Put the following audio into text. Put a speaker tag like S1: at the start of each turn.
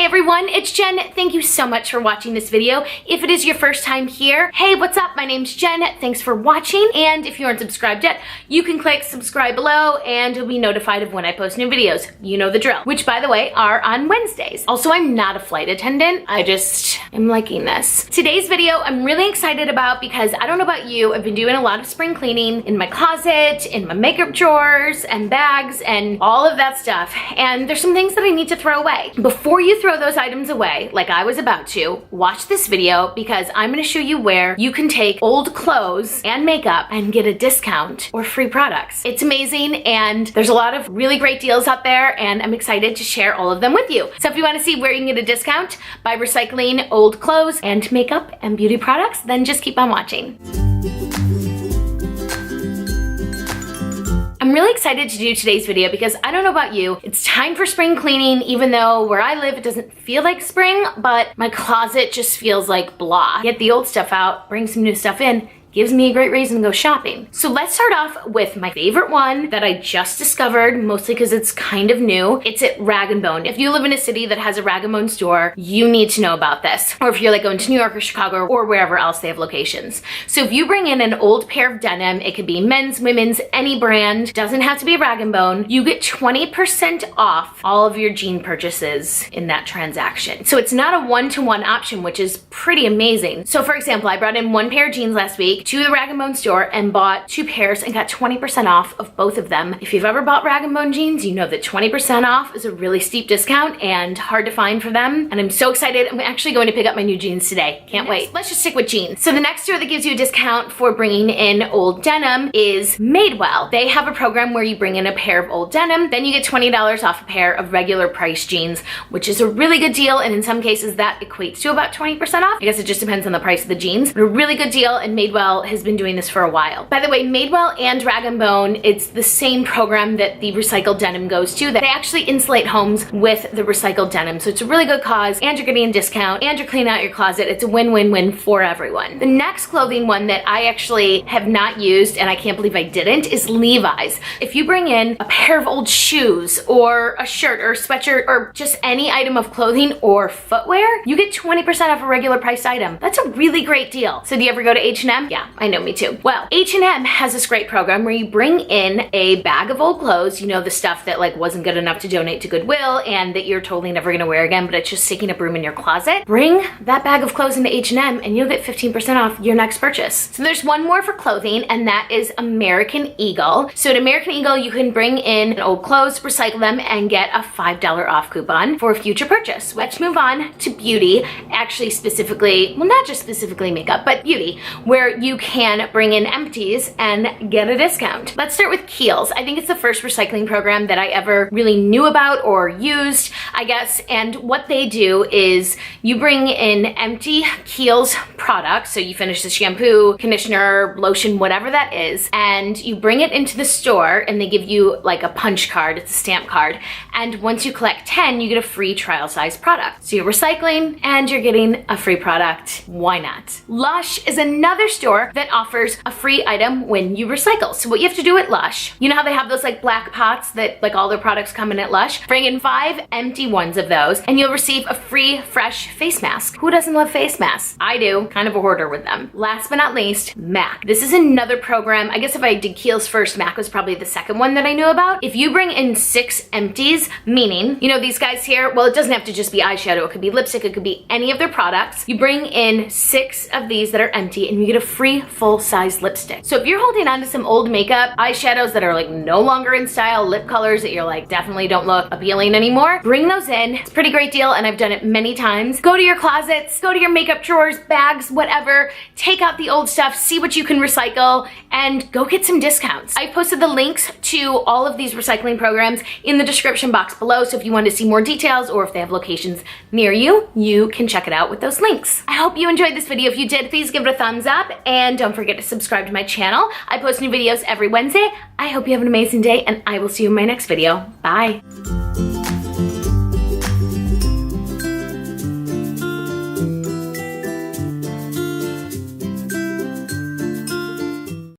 S1: Hey everyone, it's Jen. Thank you so much for watching this video. If it is your first time here, hey, what's up? My name's Jen. Thanks for watching. And if you aren't subscribed yet, you can click subscribe below and you'll be notified of when I post new videos. You know the drill, which by the way are on Wednesdays. Also, I'm not a flight attendant. I just am liking this. Today's video I'm really excited about because I don't know about you, I've been doing a lot of spring cleaning in my closet, in my makeup drawers and bags and all of that stuff. And there's some things that I need to throw away. Before you throw those items away, like I was about to, watch this video because I'm gonna show you where you can take old clothes and makeup and get a discount or free products. It's amazing and there's a lot of really great deals out there and I'm excited to share all of them with you. So if you wanna see where you can get a discount by recycling old clothes and makeup and beauty products, then just keep on watching. I'm really excited to do today's video because I don't know about you, it's time for spring cleaning, even though where I live it doesn't feel like spring, but my closet just feels like blah. Get the old stuff out, bring some new stuff in, gives me a great reason to go shopping. So let's start off with my favorite one that I just discovered, mostly because it's kind of new. It's at Rag & Bone. If you live in a city that has a Rag & Bone store, you need to know about this. Or if you're like going to New York or Chicago or wherever else they have locations. So if you bring in an old pair of denim, it could be men's, women's, any brand, doesn't have to be Rag & Bone, you get 20% off all of your jean purchases in that transaction. So it's not a one-to-one option, which is pretty amazing. So for example, I brought in one pair of jeans last week to the Rag & Bone store and bought 2 pairs and got 20% off of both of them. If you've ever bought Rag & Bone jeans, you know that 20% off is a really steep discount and hard to find for them. And I'm so excited. I'm actually going to pick up my new jeans today. Can't wait. Let's just stick with jeans. So the next store that gives you a discount for bringing in old denim is Madewell. They have a program where you bring in a pair of old denim, then you get $20 off a pair of regular price jeans, which is a really good deal. And in some cases that equates to about 20% off. I guess it just depends on the price of the jeans, but a really good deal, and Madewell has been doing this for a while. By the way, Madewell and Rag & Bone, it's the same program that the recycled denim goes to. They actually insulate homes with the recycled denim. So it's a really good cause and you're getting a discount and you're cleaning out your closet. It's a win-win-win for everyone. The next clothing one that I actually have not used and I can't believe I didn't is Levi's. If you bring in a pair of old shoes or a shirt or a sweatshirt or just any item of clothing or footwear, you get 20% off a regular priced item. That's a really great deal. So do you ever go to H&M? Yeah, I know, me too. Well, H&M has this great program where you bring in a bag of old clothes, you know, the stuff that like wasn't good enough to donate to Goodwill and that you're totally never gonna wear again, but it's just taking up room in your closet. Bring that bag of clothes into H&M and you'll get 15% off your next purchase. So there's one more for clothing and that is American Eagle. So at American Eagle, you can bring in old clothes, recycle them, and get a $5 off coupon for a future purchase. Let's move on to beauty, actually specifically, well, not just specifically makeup, but beauty, where you can bring in empties and get a discount. Let's start with Kiehl's. I think it's the first recycling program that I ever really knew about or used, I guess. And what they do is you bring in empty Kiehl's products. So you finish the shampoo, conditioner, lotion, whatever that is, and you bring it into the store and they give you like a punch card. It's a stamp card. And once you collect 10, you get a free trial size product. So you're recycling and you're getting a free product. Why not? Lush is another store that offers a free item when you recycle. So what you have to do at Lush, you know how they have those like black pots that like all their products come in at Lush? Bring in 5 empty ones of those and you'll receive a free fresh face mask. Who doesn't love face masks? I do, kind of a hoarder with them. Last but not least, MAC. This is another program. I guess if I did Kiehl's first, MAC was probably the second one that I knew about. If you bring in 6 empties, meaning, you know, these guys here, well, it doesn't have to just be eyeshadow. It could be lipstick. It could be any of their products. You bring in 6 of these that are empty and you get a free full-size lipstick. So if you're holding on to some old makeup, eyeshadows that are like no longer in style, lip colors that you're like definitely don't look appealing anymore, bring those in. It's a pretty great deal and I've done it many times. Go to your closets, go to your makeup drawers, bags, whatever, take out the old stuff, see what you can recycle, and go get some discounts. I posted the links to all of these recycling programs in the description box below, so if you want to see more details or if they have locations near you, you can check it out with those links. I hope you enjoyed this video. If you did, please give it a thumbs up and don't forget to subscribe to my channel. I post new videos every Wednesday. I hope you have an amazing day and I will see you in my next video. Bye.